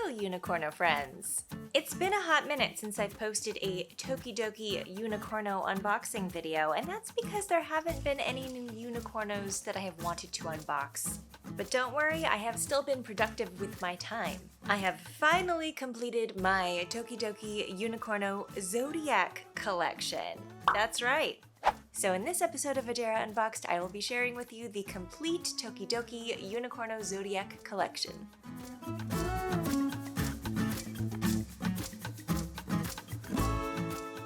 Unicorno friends! It's been a hot minute since I've posted a Tokidoki Unicorno unboxing video, and that's because there haven't been any new unicornos that I have wanted to unbox. But don't worry, I have still been productive with my time. I have finally completed my Tokidoki Unicorno Zodiac collection. That's right. So in this episode of Adara Unboxed, I will be sharing with you the complete Tokidoki Unicorno Zodiac collection.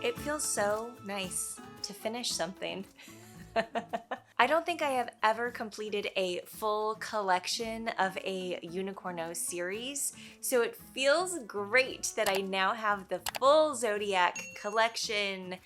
It feels so nice to finish something. I don't think I have ever completed a full collection of a Unicorno series, so it feels great that I now have the full Zodiac collection,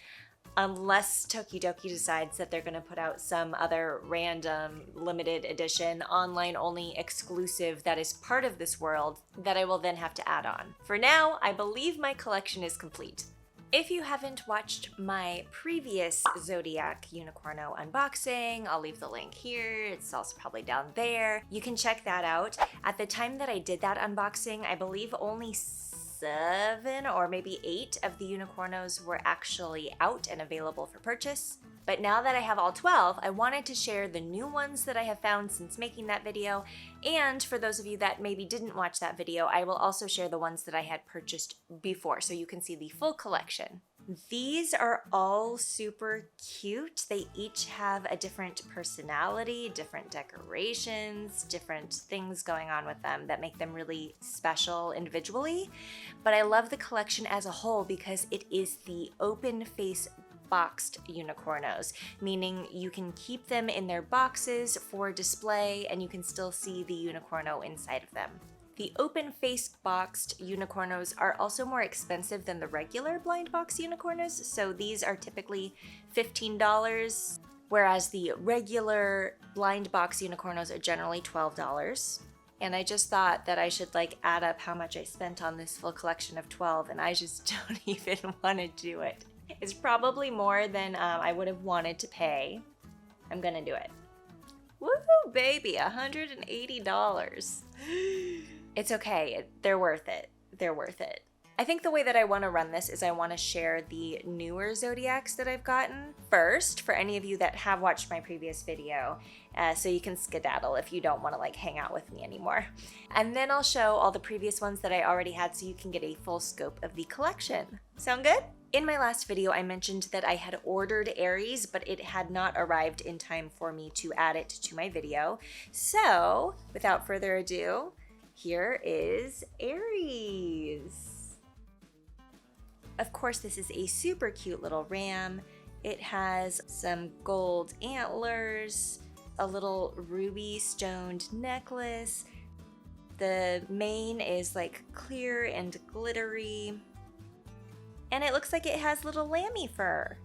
unless Tokidoki decides that they're going to put out some other random limited edition, online only exclusive that is part of this world that I will then have to add on. For now, I believe my collection is complete. If you haven't watched my previous Zodiac Unicorno unboxing, I'll leave the link here. It's also probably down there. You can check that out. At the time that I did that unboxing, I believe only 7 or maybe 8 of the Unicornos were actually out and available for purchase. But now that I have all 12, I wanted to share the new ones that I have found since making that video. And for those of you that maybe didn't watch that video, I will also share the ones that I had purchased before so you can see the full collection. These are all super cute. They each have a different personality, different decorations, different things going on with them that make them really special individually. But I love the collection as a whole because it is the open face boxed unicornos, meaning you can keep them in their boxes for display and you can still see the unicorno inside of them. The open face boxed unicornos are also more expensive than the regular blind box unicornos, so these are typically $15, whereas the regular blind box unicornos are generally $12. And I just thought that I should add up how much I spent on this full collection of 12, and I just don't even want to do it. It's probably more than I would have wanted to pay. I'm gonna do it. Woohoo, baby, $180. It's okay, they're worth it. They're worth it. I think the way that I want to run this is I want to share the newer Zodiacs that I've gotten first for any of you that have watched my previous video, so you can skedaddle if you don't want to hang out with me anymore. And then I'll show all the previous ones that I already had so you can get a full scope of the collection. Sound good? In my last video, I mentioned that I had ordered Aries, but it had not arrived in time for me to add it to my video. So, without further ado, here is Aries. Of course, this is a super cute little ram. It has some gold antlers, a little ruby stoned necklace. The mane is clear and glittery. And it looks like it has little lammy fur.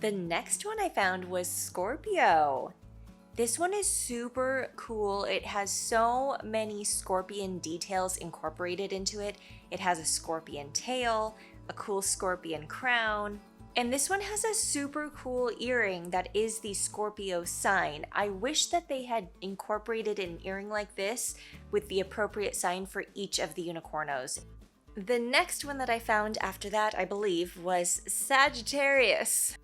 The next one I found was Scorpio. This one is super cool. It has so many scorpion details incorporated into it. It has a scorpion tail, a cool scorpion crown, and this one has a super cool earring that is the Scorpio sign. I wish that they had incorporated an earring like this with the appropriate sign for each of the unicornos. The next one that I found after that, I believe, was Sagittarius.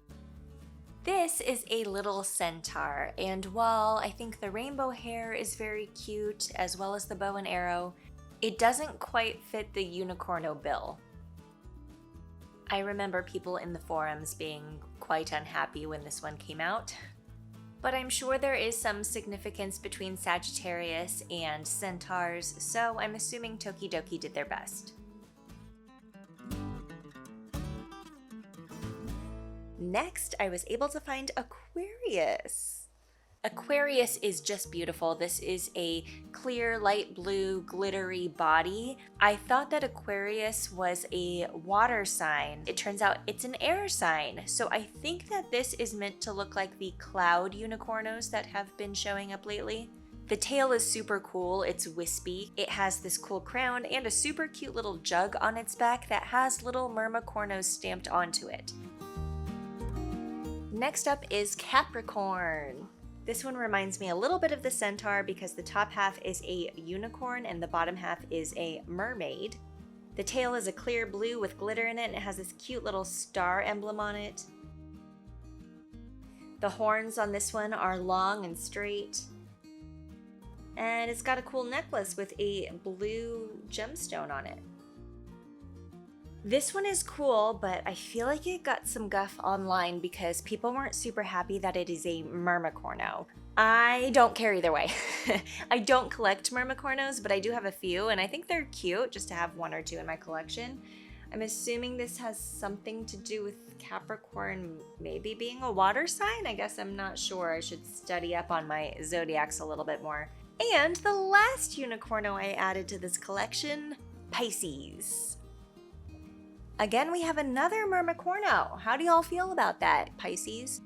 This is a little centaur, and while I think the rainbow hair is very cute, as well as the bow and arrow, it doesn't quite fit the unicorno bill. I remember people in the forums being quite unhappy when this one came out, but I'm sure there is some significance between Sagittarius and centaurs, so I'm assuming Tokidoki did their best. Next, I was able to find Aquarius. Aquarius is just beautiful. This is a clear, light blue, glittery body. I thought that Aquarius was a water sign. It turns out it's an air sign. So I think that this is meant to look like the cloud unicornos that have been showing up lately. The tail is super cool. It's wispy. It has this cool crown and a super cute little jug on its back that has little mermacornos stamped onto it. Next up is Capricorn. This one reminds me a little bit of the centaur because the top half is a unicorn and the bottom half is a mermaid. The tail is a clear blue with glitter in it and it has this cute little star emblem on it. The horns on this one are long and straight. And it's got a cool necklace with a blue gemstone on it. This one is cool, but I feel like it got some guff online because people weren't super happy that it is a Mermicorno. I don't care either way. I don't collect Mermicornos, but I do have a few, and I think they're cute just to have one or two in my collection. I'm assuming this has something to do with Capricorn maybe being a water sign? I guess I'm not sure. I should study up on my zodiacs a little bit more. And the last unicorno I added to this collection, Pisces. Again, we have another Mermicorno. How do y'all feel about that, Pisces?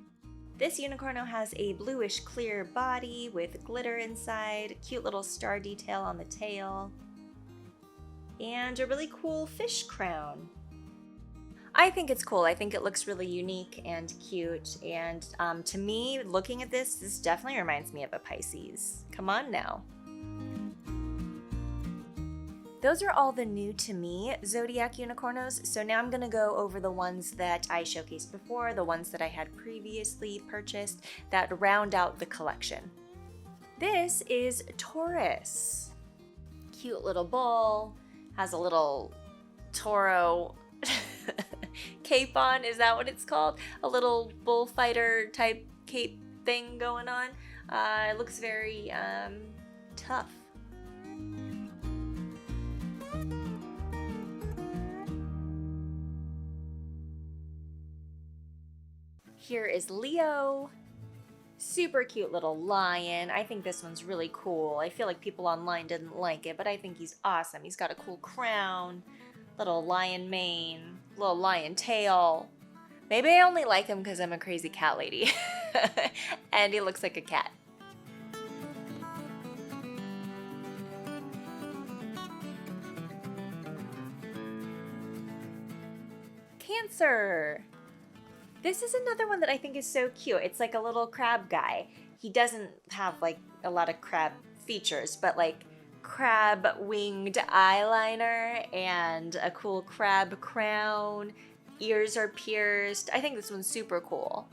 This unicorno has a bluish clear body with glitter inside, cute little star detail on the tail, and a really cool fish crown. I think it's cool. I think it looks really unique and cute, and to me, looking at this definitely reminds me of a Pisces. Come on now. Those are all the new to me Zodiac Unicornos, so now I'm going to go over the ones that I showcased before, the ones that I had previously purchased that round out the collection. This is Taurus. Cute little bull, has a little taureau cape on, is that what it's called? A little bullfighter type cape thing going on. It looks very tough. Here is Leo. Super cute little lion. I think this one's really cool. I feel like people online didn't like it, but I think he's awesome. He's got a cool crown, little lion mane, little lion tail. Maybe I only like him because I'm a crazy cat lady. And he looks like a cat. Cancer. This is another one that I think is so cute. It's like a little crab guy. He doesn't have like a lot of crab features, but like crab winged eyeliner and a cool crab crown. Ears are pierced. I think this one's super cool.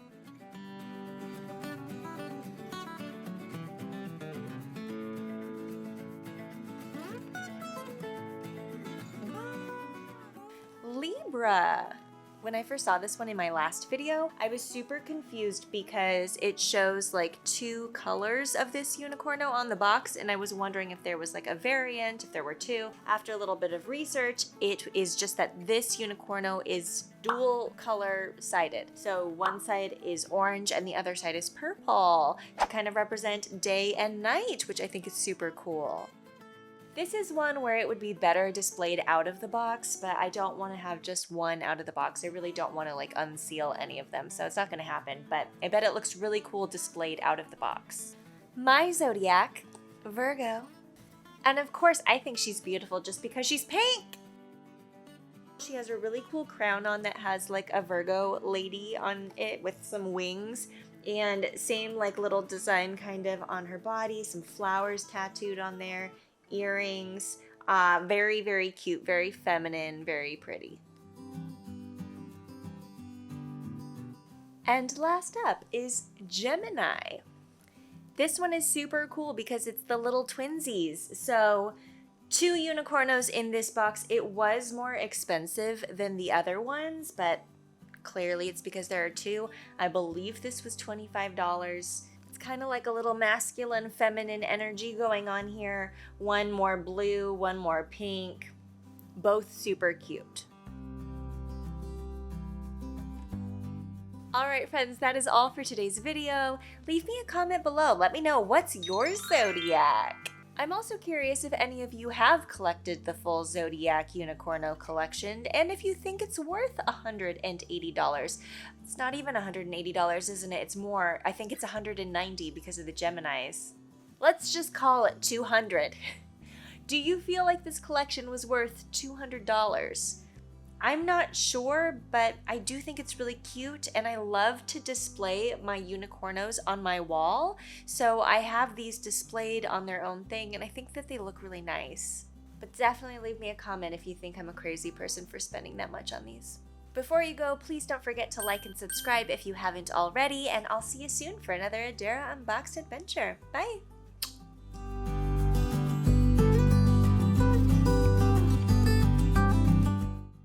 Libra. When I first saw this one in my last video, I was super confused because it shows like two colors of this unicorno on the box, and I was wondering if there was like a variant, if there were two. After a little bit of research, it is just that this unicorno is dual color sided. So one side is orange and the other side is purple to kind of represent day and night, which I think is super cool. This is one where it would be better displayed out of the box, but I don't want to have just one out of the box. I really don't want to like unseal any of them, so it's not going to happen, but I bet it looks really cool displayed out of the box. My zodiac, Virgo. And of course, I think she's beautiful just because she's pink. She has a really cool crown on that has like a Virgo lady on it with some wings, and same like little design kind of on her body, some flowers tattooed on there. Earrings, very, very cute, very feminine, very pretty. And last up is Gemini. This one is super cool because it's the little twinsies. So 2 unicornos in this box. It was more expensive than the other ones, but clearly it's because there are 2. I believe this was $25. It's kind of like a little masculine, feminine energy going on here. One more blue, one more pink. Both super cute. Alright friends, that is all for today's video. Leave me a comment below. Let me know what's your zodiac. I'm also curious if any of you have collected the full Zodiac Unicorno collection, and if you think it's worth $180. It's not even $180, isn't it? It's more. I think it's $190 because of the Geminis. Let's just call it $200. Do you feel like this collection was worth $200? I'm not sure, but I do think it's really cute, and I love to display my unicornos on my wall. So I have these displayed on their own thing, and I think that they look really nice. But definitely leave me a comment if you think I'm a crazy person for spending that much on these. Before you go, please don't forget to like and subscribe if you haven't already, and I'll see you soon for another Adara Unboxed adventure. Bye!